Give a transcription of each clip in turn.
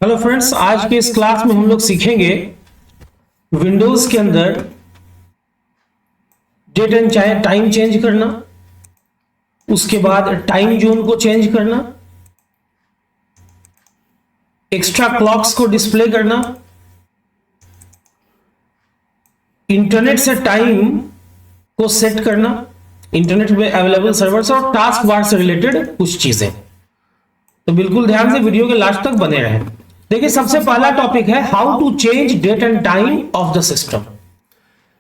Hello friends, आज के इस क्लास में हम लोग सीखेंगे विंडोज के अंदर डेट एंड टाइम चेंज करना, उसके बाद टाइम जोन को चेंज करना, एक्स्ट्रा क्लॉक्स को डिस्प्ले करना, इंटरनेट से टाइम को सेट करना, इंटरनेट में अवेलेबल सर्वर्स और टास्क बार से रिलेटेड कुछ चीजें। तो बिल्कुल ध्यान से वीडियो के लास्ट तक बने रहें। देखिए, सबसे पहला टॉपिक है how to change date and time of the system.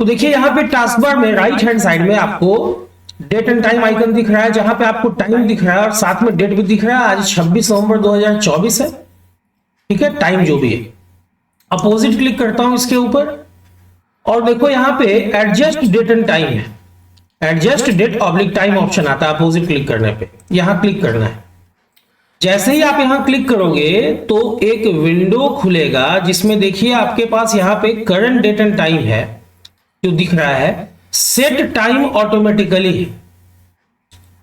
तो देखिए, यहां पे टास्क बार में राइट हैंड साइड में आपको डेट एंड टाइम आइकन दिख रहा है, जहां पे आपको टाइम दिख रहा है और साथ में डेट भी दिख रहा है। आज 26 नवंबर 2024 है। ठीक है, टाइम जो भी है। अपोजिट क्लिक करता हूं इसके ऊपर और देखो यहां पे एडजस्ट डेट एंड टाइम है। Adjust date oblique time option आता है अपोजिट क्लिक करने पे। यहां क्लिक करना है। जैसे ही आप यहां क्लिक करोगे तो एक विंडो खुलेगा जिसमें देखिए आपके पास यहां पे करंट डेट एंड टाइम है जो दिख रहा है। सेट टाइम ऑटोमेटिकली,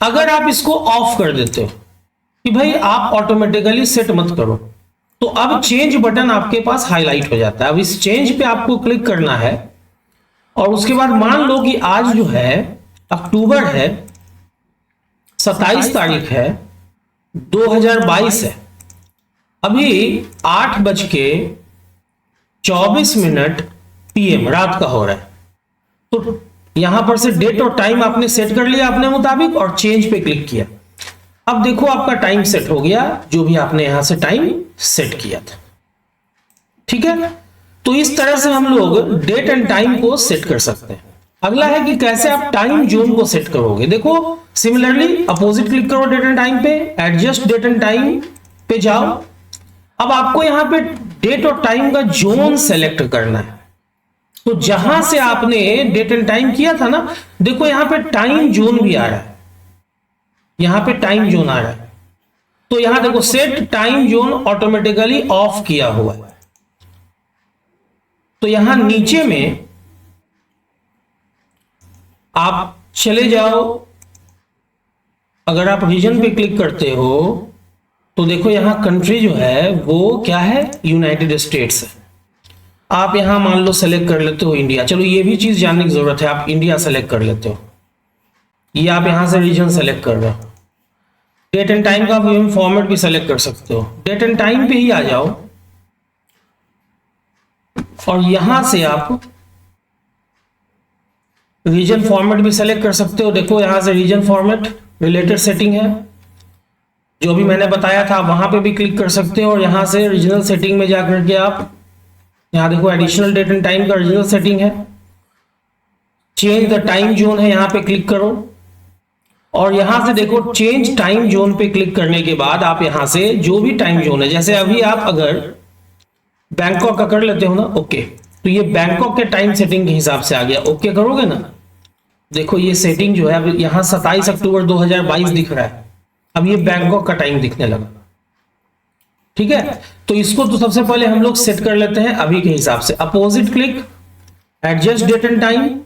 अगर आप इसको ऑफ कर देते हो कि भाई आप ऑटोमेटिकली सेट मत करो, तो अब चेंज बटन आपके पास हाईलाइट हो जाता है। अब इस चेंज पे आपको क्लिक करना है और उसके बाद मान लो कि आज जो है अक्टूबर है, 27 तारीख है, 2022 है। अभी 8:24 PM रात का हो रहा है। तो यहां पर से डेट और टाइम आपने सेट कर लिया अपने मुताबिक और चेंज पे क्लिक किया। अब देखो आपका टाइम सेट हो गया, जो भी आपने यहां से टाइम सेट किया था। ठीक है, तो इस तरह से हम लोग डेट एंड टाइम को सेट कर सकते हैं। अगला है कि कैसे आप टाइम जोन को सेट करोगे। देखो, सिमिलरली अपोजिट क्लिक करो डेट एंड टाइम पे, एडजस्ट डेट एंड टाइम पे जाओ। अब आपको यहां पे डेट और टाइम का जोन सेलेक्ट करना है। तो जहां से आपने डेट एंड टाइम किया था ना, देखो यहां पे टाइम जोन भी आ रहा है। यहां पे टाइम जोन आ रहा है, तो यहां देखो set time zone automatically off किया हुआ है। तो यहां नीचे में आप चले जाओ। अगर आप रीजन पे क्लिक करते हो तो देखो यहां कंट्री जो है वो क्या है, यूनाइटेड स्टेट्स है। आप यहां मान लो सेलेक्ट कर लेते हो इंडिया। चलो ये भी चीज जानने की जरूरत है, आप इंडिया सेलेक्ट कर लेते हो। ये आप यहां से रीजन सेलेक्ट कर रहे हो। डेट एंड टाइम का फॉर्मेट भी सेलेक्ट कर सकते हो। डेट एंड टाइम पे ही आ जाओ और यहां से आप रीजन फॉर्मेट भी सेलेक्ट कर सकते हो। देखो यहां से रीजन फॉर्मेट रिलेटेड सेटिंग है, जो भी मैंने बताया था वहां पे भी क्लिक कर सकते हो। और यहां से रीजनल सेटिंग में जाकर के आप यहां देखो एडिशनल डेट एंड टाइम का रीजनल सेटिंग है। चेंज द टाइम जोन है, यहां पे क्लिक करो और यहां से देखो चेंज टाइम जोन पे क्लिक करने के बाद आप यहां से जो भी टाइम जोन है, जैसे अभी आप अगर बैंकॉक का कर लेते हो ना, ओके, तो ये बैंकॉक के टाइम सेटिंग के हिसाब से आ गया। ओके करोगे ना, देखो ये सेटिंग जो है अब यहां 27 अक्टूबर 2022 दिख रहा है। अब ये बैंकॉक का टाइम दिखने लगा। ठीक है, तो इसको तो सबसे पहले हम लोग सेट कर लेते हैं अभी के हिसाब से। Opposite click, adjust date and time.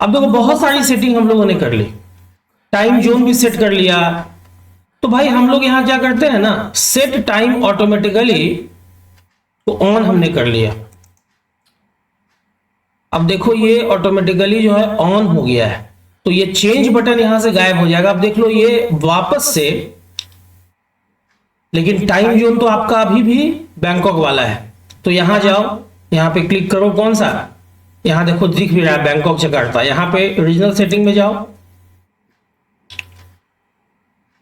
अब देखो बहुत सारी सेटिंग हम लोगों ने कर ली, टाइम जोन भी सेट कर लिया। तो भाई हम लोग यहां क्या करते हैं ना, सेट टाइम ऑटोमेटिकली तो ऑन हमने कर लिया। अब देखो ये ऑटोमेटिकली जो है ऑन हो गया है, तो ये चेंज बटन यहां से गायब हो जाएगा। अब देख लो ये वापस से, लेकिन टाइम जोन तो आपका अभी भी बैंकॉक वाला है। तो यहां जाओ, यहां पे क्लिक करो, कौन सा, यहां देखो दिख भी रहा है बैंकॉक जकार्ता। यहां पे रीजनल सेटिंग में जाओ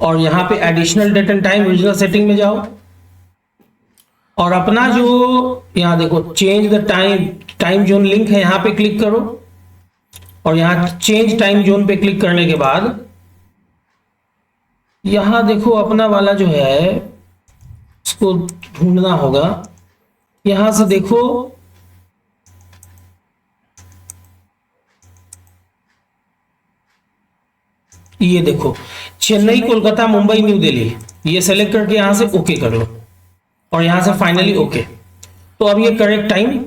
और यहां पे additional date and time regional setting में जाओ और अपना जो यहां देखो change the time zone link है, यहां पे क्लिक करो और यहां चेंज टाइम जोन पे क्लिक करने के बाद यहां देखो अपना वाला जो है उसको ढूंढना होगा। यहां से देखो ये देखो चेन्नई, कोलकाता, मुंबई, न्यू दिल्ली, ये सेलेक्ट करके यहां से ओके कर लो और यहां से फाइनली ओके। तो अब ये करेक्ट टाइम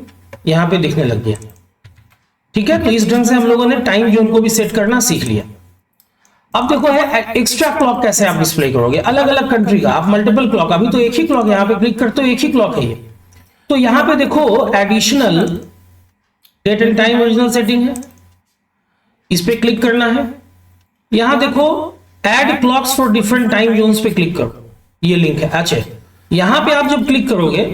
यहां पे दिखने लग गया। ठीक है, तो इस ढंग से हम लोगों ने टाइम जोन को भी सेट करना सीख लिया। अब देखो है एक्स्ट्रा क्लॉक कैसे आप डिस्प्ले करोगे, अलग अलग कंट्री का, आप मल्टीपल क्लॉक, अभी तो एक ही क्लॉक है, यहाँ पे क्लिक करते हो एक ही क्लॉक है ये। तो यहाँ पे देखो additional date and time original setting है, इस पे क्लिक करना है। यहां देखो add clocks for different time zones पे क्लिक करो, ये लिंक है। अच्छा, यहां पे आप जब क्लिक करोगे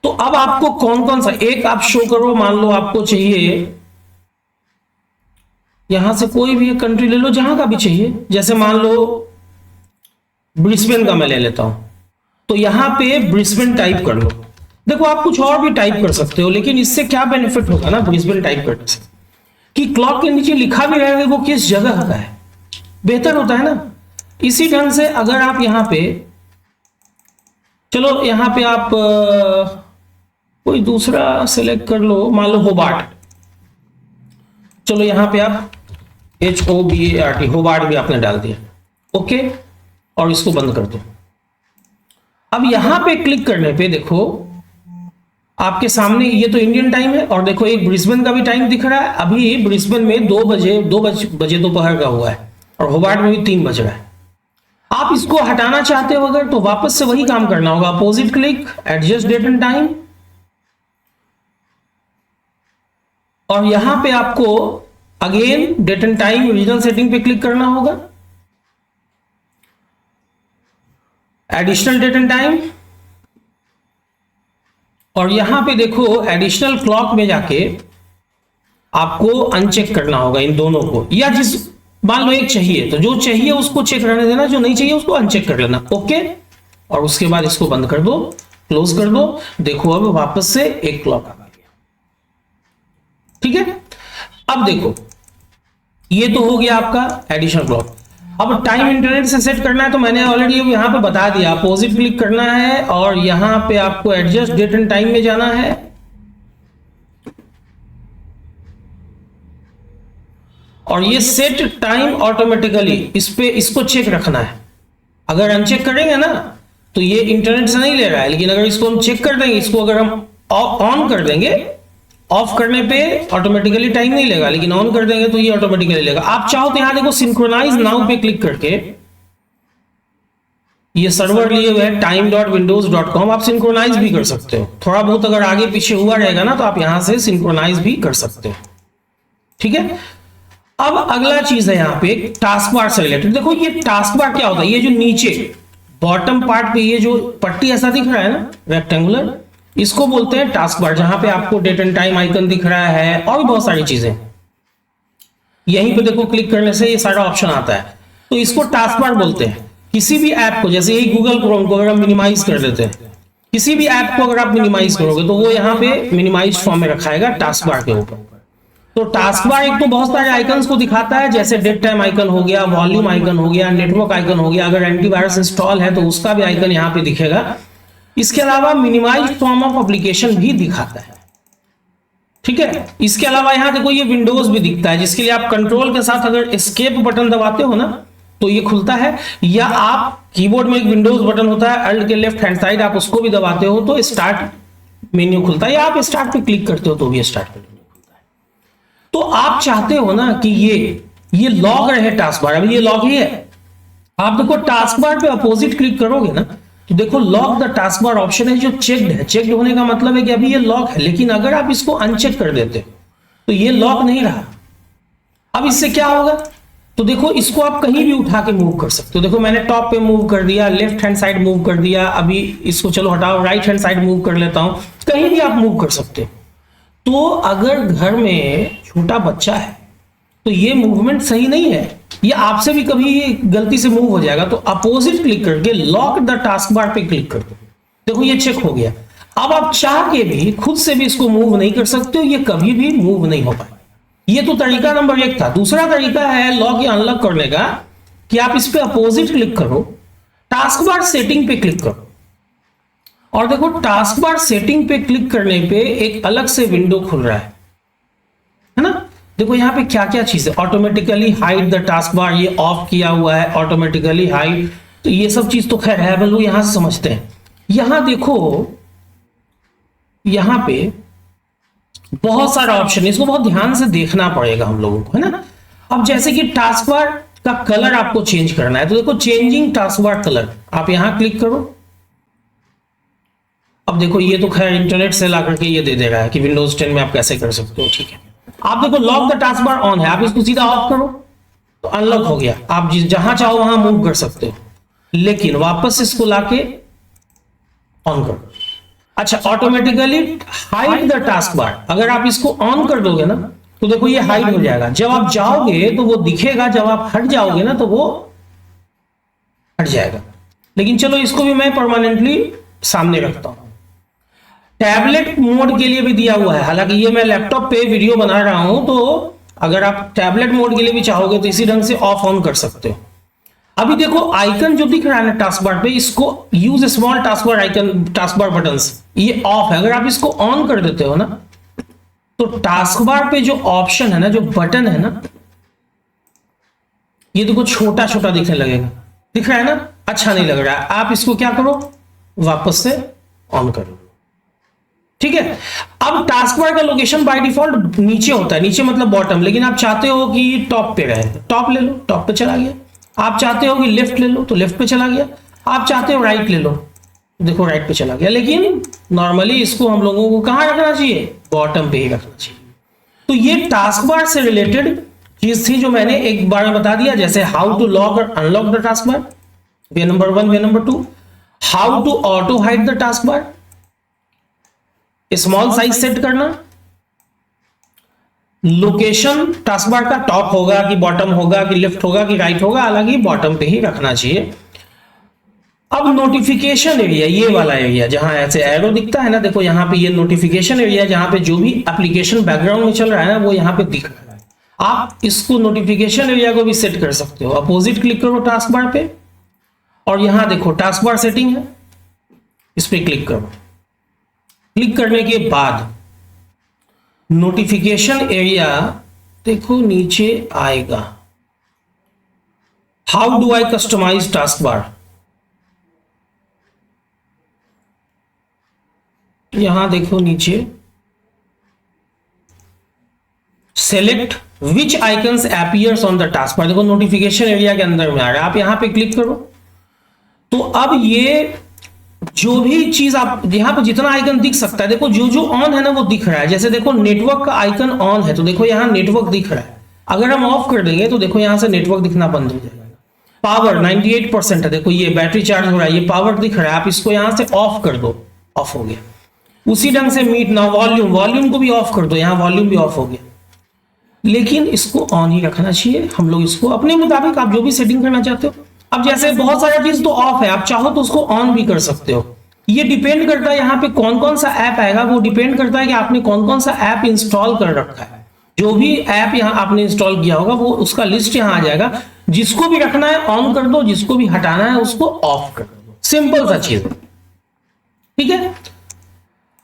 तो अब आपको कौन कौन सा एक आप शो करो, मान लो आपको चाहिए यहां से कोई भी एक कंट्री ले लो जहां का भी चाहिए, जैसे मान लो ब्रिस्बेन का मैं ले लेता हूं, तो यहां पे ब्रिस्बेन टाइप कर लो। देखो आप कुछ और भी टाइप कर सकते हो, लेकिन इससे क्या बेनिफिट होगा ना ब्रिस्बेन टाइप करने से, कि क्लॉक के नीचे लिखा भी रहेगा वो किस जगह का है, बेहतर होता है ना। इसी ढंग से अगर आप यहां पे, चलो यहां पे आप कोई दूसरा सेलेक्ट कर लो, मान लो होबार्ट, चलो यहां पे आप HOBART होबार्ट भी आपने डाल दिया, ओके, और इसको बंद कर दो। अब यहां पे क्लिक करने पे देखो आपके सामने ये तो इंडियन टाइम है, और देखो एक ब्रिस्बेन का भी टाइम दिख रहा है, अभी ब्रिस्बेन में 2 बजे दोपहर का हुआ है, और होबार्ट में भी 3 बज रहा है। आप इसको हटाना चाहते हो अगर, तो वापस से वही काम करना होगा, opposite click, adjust date and time, और यहां पे आपको again date and time original setting पे क्लिक करना होगा, एडिशनल डेट एंड टाइम, और यहां पे देखो एडिशनल क्लॉक में जाके आपको अनचेक करना होगा इन दोनों को, या जिस मान लो एक चाहिए तो जो चाहिए उसको चेक रहने देना, जो नहीं चाहिए उसको अनचेक कर लेना, ओके, और उसके बाद इसको बंद कर दो, क्लोज कर दो। देखो अब वापस से एक क्लॉक आ गया, ठीक है। अब देखो ये तो हो गया आपका एडिशनल क्लॉक। अब टाइम इंटरनेट से सेट करना है तो मैंने ऑलरेडी यहां पे बता दिया, अपोजिट क्लिक करना है और यहां पे आपको एडजस्ट डेट एंड टाइम में जाना है, और ये सेट टाइम ऑटोमेटिकली इस पे इसको चेक रखना है। अगर अनचेक करेंगे ना तो ये इंटरनेट से नहीं ले रहा है, लेकिन अगर इसको हम चेक कर देंगे, इसको अगर हम ऑन कर देंगे, ऑफ करने पे ऑटोमेटिकली टाइम नहीं लेगा, लेकिन ऑन कर देंगे तो ये ऑटोमेटिकली लेगा। आप चाहो तो यहां देखो सिंक्रोनाइज नाउ पे क्लिक करके, ये सर्वर लिए हुए है time.windows.com, आप सिंक्रोनाइज भी कर सकते हो। थोड़ा बहुत अगर आगे पीछे हुआ रहेगा ना तो आप यहां से सिंक्रोनाइज भी कर सकते हो, ठीक है। अब अगला चीज है यहां पे टास्क बार से रिलेटेड। देखो ये टास्क बार क्या होता है, ये जो नीचे बॉटम पार्ट पे ये जो पट्टी ऐसा दिख रहा है ना रेक्टेंगुलर, इसको बोलते हैं टास्क बार, जहां पे आपको डेट एंड टाइम आइकन दिख रहा है और भी बहुत सारी चीजें। यहीं पे देखो क्लिक करने से ये सारा ऑप्शन आता है, तो इसको टास्क बार बोलते हैं। किसी भी ऐप को, जैसे यही गूगल क्रोम को अगर हम मिनिमाइज कर देते हैं, किसी भी ऐप को अगर आप मिनिमाइज करोगे तो वो यहाँ पे मिनिमाइज फॉर्म में रखाएगा टास्क बार के ऊपर। तो टास्क बार एक तो बहुत सारे आइकन्स को दिखाता है, जैसे डेट टाइम आइकन हो गया, वॉल्यूम आइकन हो गया, नेटवर्क आइकन हो गया, अगर एंटीवायरस इंस्टॉल है तो उसका भी आइकन यहाँ पे दिखेगा। इसके अलावा मिनिमाइज फॉर्म ऑफ एप्लीकेशन भी दिखाता है, ठीक है। इसके अलावा यहाँ देखो ये विंडोज भी दिखता है, जिसके लिए आप कंट्रोल के साथ अगर एस्केप बटन दबाते हो ना तो ये खुलता है, या आप कीबोर्ड में एक विंडोज बटन होता है अल्ट के लेफ्ट हैंड साइड, आप उसको भी दबाते हो तो स्टार्ट मेन्यू खुलता है, या आप स्टार्ट पे क्लिक करते हो तो भी स्टार्ट मेन्यू खुलता है। तो आप चाहते हो ना कि ये लॉग रहे टास्क बार, अभी ये लॉग ही है। आप देखो टास्क बार पे अपोजिट क्लिक करोगे ना तो देखो lock the task bar option है जो चेक्ड है। चेक्ड होने का मतलब है कि अभी ये लॉक है, लेकिन अगर आप इसको अनचेक कर देते हो तो ये लॉक नहीं रहा। अब इससे क्या होगा, तो देखो इसको आप कहीं भी उठा के मूव कर सकते हो। देखो मैंने टॉप पे मूव कर दिया, लेफ्ट हैंड साइड मूव कर दिया, अभी इसको चलो हटाओ राइट हैंड साइड मूव कर लेता हूं, कहीं भी आप मूव कर सकते हो। तो अगर घर में छोटा बच्चा है तो ये मूवमेंट सही नहीं है, ये आपसे भी कभी गलती से मूव हो जाएगा, तो अपोजिट क्लिक करके लॉक द टास्क बार पे क्लिक कर दो। देखो ये चेक हो गया। अब आप चाह के भी खुद से भी इसको मूव नहीं कर सकते हो, ये कभी भी मूव नहीं हो पाएगा। ये तो तरीका नंबर 1 था। दूसरा तरीका है लॉक या अनलॉक करने का, कि आप इस पे अपोजिट क्लिक करो, टास्क बार सेटिंग पे क्लिक करो, और देखो टास्क बार सेटिंग पे क्लिक करने पे एक अलग से विंडो खुल रहा है ना। देखो यहाँ पे क्या क्या चीज है, ऑटोमेटिकली हाइड द टास्क बार, ये ऑफ किया हुआ है, ऑटोमेटिकली हाइड, तो ये सब चीज तो खैर है, लोग यहां से समझते हैं। यहां देखो यहां पे बहुत सारा ऑप्शन है, इसको बहुत ध्यान से देखना पड़ेगा हम लोगों को, है ना। अब जैसे कि टास्क बार का कलर आपको चेंज करना है, तो देखो चेंजिंग टास्क बार कलर, आप यहां क्लिक करो। अब देखो ये तो खैर इंटरनेट से ला करके ये दे रहा है कि विंडोज 10 में आप कैसे कर सकते हो, ठीक है। आप देखो lock the task bar on है, आप इसको सीधा ऑफ करो तो अनलॉक हो गया, आप जहां चाहो वहां मूव कर सकते हो। लेकिन वापस इसको लाके ऑन करो। अच्छा, ऑटोमेटिकली हाइड द टास्क बार, अगर आप इसको ऑन कर दोगे ना तो देखो ये हाइड हो जाएगा। जब आप जाओगे तो वो दिखेगा, जब आप हट जाओगे ना तो वो हट जाएगा। लेकिन चलो इसको भी मैं परमानेंटली सामने रखता हूं। टैबलेट मोड के लिए भी दिया हुआ है, हालांकि ये मैं लैपटॉप पे वीडियो बना रहा हूं, तो अगर आप टैबलेट मोड के लिए भी चाहोगे तो इसी ढंग से ऑफ ऑन कर सकते हो। अभी देखो आइकन जो दिख रहा है ना टास्क बार पे, इसको use small task bar icon, task bar buttons, ये ऑफ है। अगर आप इसको ऑन कर देते हो ना तो टास्क बार पे जो ऑप्शन है ना, जो बटन है ना, ये देखो छोटा छोटा दिखने लगेगा, दिख रहा है ना, अच्छा नहीं लग रहा है। आप इसको क्या करो, वापस से ऑन करो, ठीक है। अब टास्क बार का लोकेशन बाय डिफॉल्ट नीचे होता है, नीचे मतलब बॉटम, लेकिन आप चाहते हो कि टॉप पे रहे, टॉप ले लो, टॉप पे चला गया। आप चाहते हो कि लेफ्ट ले लो तो लेफ्ट पे चला गया। आप चाहते हो राइट ले लो, देखो राइट पे चला गया। लेकिन नॉर्मली इसको हम लोगों को कहां रखना चाहिए, बॉटम पे ही रखना चाहिए। तो ये टास्क बार से रिलेटेड चीज थी जो मैंने एक बार में बता दिया, जैसे हाउ टू लॉक और unlock the task bar, way number 1, way number 2, how to auto hide the task bar, small size set करना, लोकेशन टास्क बार का टॉप होगा कि बॉटम होगा कि लेफ्ट होगा कि राइट होगा, हालांकि बॉटम पे ही रखना चाहिए। अब नोटिफिकेशन एरिया, ये वाला एरिया जहां ऐसे एरो दिखता है ना, देखो यहां पे ये नोटिफिकेशन एरिया, जहां पे जो भी एप्लीकेशन बैकग्राउंड में चल रहा है ना वो यहां पे दिख रहा है। आप इसको नोटिफिकेशन एरिया को भी सेट कर सकते हो। अपोजिट क्लिक करो टास्क बार पे और यहां देखो टास्क बार सेटिंग है, इस पे क्लिक करो। क्लिक करने के बाद नोटिफिकेशन एरिया देखो नीचे आएगा। How do I customize task bar, यहां देखो नीचे select which icons appears on the task bar, देखो नोटिफिकेशन एरिया के अंदर में आ रहा है। आप यहां पे क्लिक करो तो अब ये जो भी चीज आप यहां पे जितना आइकन दिख सकता है, देखो जो जो ऑन है ना वो दिख रहा है। जैसे देखो नेटवर्क का आइकन ऑन है तो देखो यहां नेटवर्क दिख रहा है। अगर हम ऑफ कर देंगे तो देखो यहां से नेटवर्क दिखना बंद हो जाएगा। पावर 98% है, देखो ये बैटरी चार्ज हो रहा है, ये पावर दिख रहा है। आप इसको यहां से ऑफ कर दो, ऑफ हो गया। उसी ढंग से मीट ना वॉल्यूम, वॉल्यूम को भी ऑफ कर दो, यहां वॉल्यूम भी ऑफ हो गया। लेकिन इसको ऑन ही रखना चाहिए हम लोग, इसको अपने मुताबिक आप जो भी सेटिंग करना चाहते हो। अब जैसे बहुत सारा चीज तो ऑफ है, आप चाहो तो उसको ऑन भी कर सकते हो। ये डिपेंड करता है यहाँ पे कौन कौन सा ऐप आएगा, वो डिपेंड करता है कि आपने कौन कौन सा ऐप इंस्टॉल कर रखा है। जो भी ऐप यहाँ आपने इंस्टॉल किया होगा वो उसका लिस्ट यहाँ आ जाएगा। जिसको भी रखना है ऑन कर दो, जिसको भी हटाना है उसको ऑफ कर दो, सिंपल सा चीज है, ठीक है।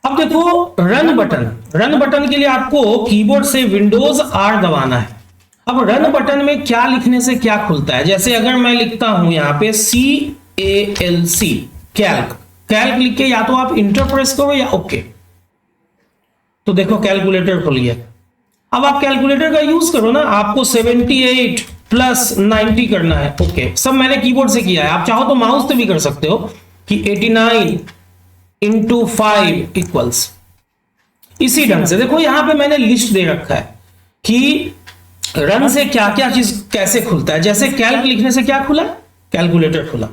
अब देखो रन बटन, रन बटन के लिए आपको कीबोर्ड से विंडोज R दबाना है। अब रन बटन में क्या लिखने से क्या खुलता है, जैसे अगर मैं लिखता हूं यहां पे CALC, कैल्क, कैल्क लिख के या तो आप इंटर प्रेस करो या ओके, तो देखो कैलकुलेटर खुल गया। अब आप कैलकुलेटर का यूज करो ना, आपको 78 + 90 करना है, ओके, सब मैंने कीबोर्ड से किया है। आप चाहो तो माउस से भी कर सकते हो कि 89 × 5 इक्वल्स, इसी ढंग से। देखो यहां पे मैंने लिस्ट दे रखा है कि रन से क्या क्या चीज कैसे खुलता है। जैसे कैल्क लिखने से क्या खुला, कैलकुलेटर खुला।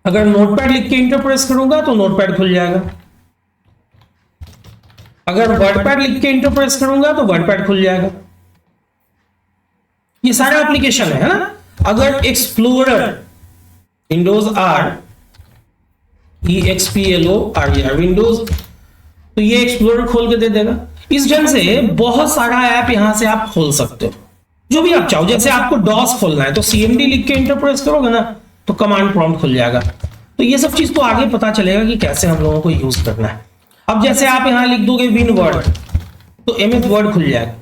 अगर नोटपैड लिख के इंटर प्रेस करूंगा तो नोटपैड खुल जाएगा। अगर वर्डपैड लिख के इंटर प्रेस करूंगा तो वर्डपैड खुल जाएगा। ये सारा एप्लीकेशन है ना। अगर explorer Windows R EXPLORER Windows, तो ये एक्सप्लोरर खोल के दे देगा। इस ढंग से बहुत सारा ऐप यहां से आप खोल सकते हो, जो भी आप चाहो। जैसे आपको डॉस खोलना है तो CMD लिख के इंटर प्रेस करोगे ना तो कमांड प्रॉम्प्ट खुल जाएगा। तो ये सब चीज तो आगे पता चलेगा कि कैसे हम लोगों को यूज करना है। अब जैसे आप यहां लिख दोगे विन वर्ड तो MS वर्ड खुल जाएगा।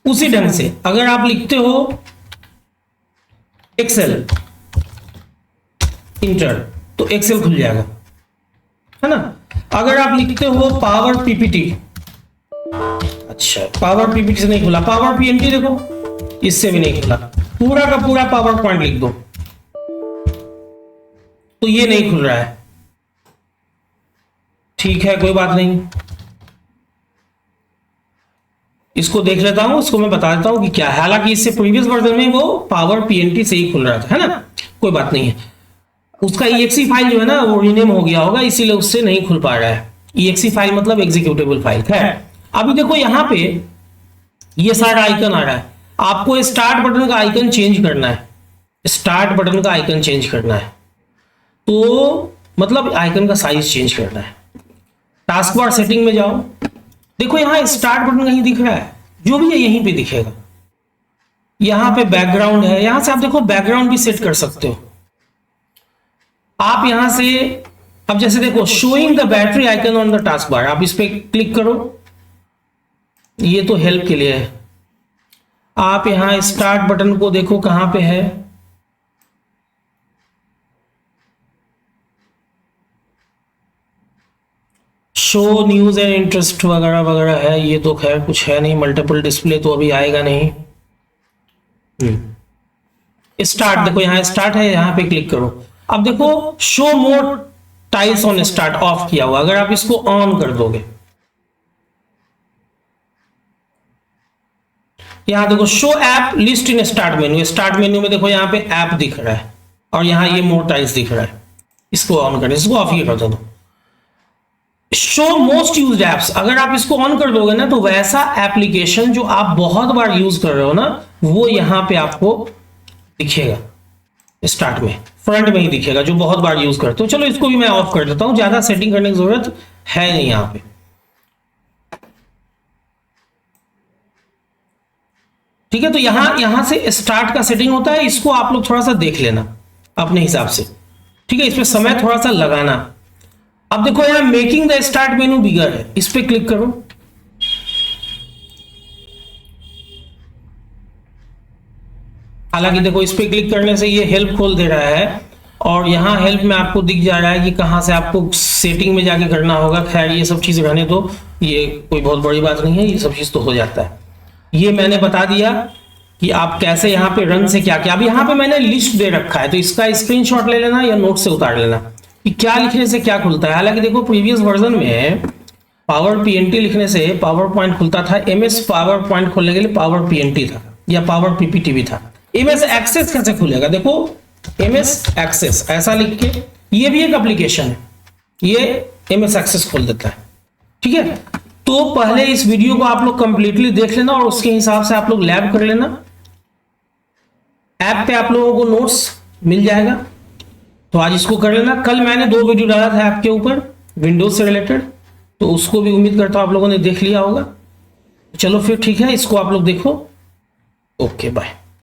उसी ढंग से अगर आप लिखते हो एक्सेल इंटर तो एक्सेल खुल जाएगा, है ना। अगर आप लिखते हो पावर PPT, अच्छा, पावर पीपीटी से नहीं खुला, पावर पीएनटी देखो इससे भी नहीं खुला, पूरा का पूरा पावर पॉइंट लिख दो तो ये नहीं खुल रहा है। ठीक है, कोई बात नहीं, इसको देख लेता हूं, इसको मैं बता देता हूं कि क्या है। हालांकि इससे प्रीवियस वर्जन में वो पावर पीएनटी से ही खुल रहा था, है ना, कोई बात नहीं है। उसका EXE फाइल जो है ना वो रीनेम हो गया होगा, इसीलिए उससे नहीं खुल पा रहा है। EXE फाइल मतलब एग्जीक्यूटेबल फाइल है। अभी देखो यहाँ पे ये सारा आइकन आ रहा है, आपको स्टार्ट बटन का आइकन चेंज करना है, स्टार्ट बटन का आइकन चेंज करना है, तो मतलब आइकन का साइज चेंज करना है। टास्क बार सेटिंग में जाओ, देखो यहाँ स्टार्ट बटन कहीं दिख रहा है, जो भी है यहीं पे दिखेगा। यहाँ पे बैकग्राउंड है, यहां से आप देखो बैकग्राउंड भी सेट कर सकते हो आप यहां से। अब जैसे देखो showing the battery icon on the task बार, आप इस पे क्लिक करो, ये तो हेल्प के लिए है। आप यहां स्टार्ट बटन को देखो कहां पे है, शो न्यूज एंड इंटरेस्ट वगैरह वगैरह है, ये तो खैर कुछ है नहीं, मल्टीपल डिस्प्ले तो अभी आएगा नहीं। स्टार्ट देखो यहाँ स्टार्ट है, यहाँ पे क्लिक करो। अब देखो show more tiles on start of किया हुआ, अगर आप इसको ऑन कर दोगे, यहां देखो show app list in start menu, start menu में देखो यहाँ पे ऐप दिख रहा है और यहाँ ये मोर टाइल्स दिख रहा है, इसको ऑन करें, इसको ऑफ ही कर दो। शो मोस्ट यूज्ड एप्स, अगर आप इसको ऑन कर दोगे ना तो वैसा एप्लीकेशन जो आप बहुत बार यूज कर रहे हो ना वो यहां पे आपको दिखेगा, स्टार्ट में फ्रंट में ही दिखेगा, जो बहुत बार यूज करते हो। चलो इसको भी मैं ऑफ कर देता हूं, ज्यादा सेटिंग करने की जरूरत है नहीं यहां पे। ठीक है, तो यहां से स्टार्ट का सेटिंग होता है, इसको आप लोग थोड़ा सा देख लेना अपने हिसाब से। ठीक है, इसमें समय थोड़ा सा लगाना। अब देखो यहां मेकिंग द स्टार्ट मेनू बिगर है, इस पे क्लिक करो। हालांकि देखो इस पे क्लिक करने से ये हेल्प खोल दे रहा है और यहाँ हेल्प में आपको दिख जा रहा है कि कहाँ से आपको सेटिंग में जाके करना होगा। खैर ये सब चीज़ रहने दो, ये कोई बहुत बड़ी बात नहीं है, ये सब चीज़ तो हो जाता है। ये मैंने बता दिया कि आप कैसे यहाँ पे रन से क्या क्या। अब यहाँ पे मैंने लिस्ट दे रखा है, तो इसका स्क्रीनशॉट ले लेना या नोट से उतार लेना कि क्या लिखने से क्या खुलता है। हालांकि देखो प्रीवियस वर्जन में पावर पीएनटी लिखने से पावर पॉइंट खुलता था, MS पावर पॉइंट खोलने के लिए पावर पीएनटी था या पावर पीपीटी भी था। MS एक्सेस कैसे खुलेगा, देखो MS एक्सेस ऐसा लिख के, ये भी एक एप्लीकेशन है, ये MS एक्सेस खोल देता है। ठीक है, तो पहले इस वीडियो को आप लोग कंप्लीटली देख लेना और उसके हिसाब से आप लोग लैब कर लेना। ऐप पे आप लोगों को नोट्स मिल जाएगा, तो आज इसको कर लेना। कल मैंने 2 वीडियो डाला था ऐप के ऊपर विंडोज से रिलेटेड, तो उसको भी उम्मीद करता हूं आप लोगों ने देख लिया होगा। चलो फिर ठीक है, इसको आप लोग देखो। Okay bye.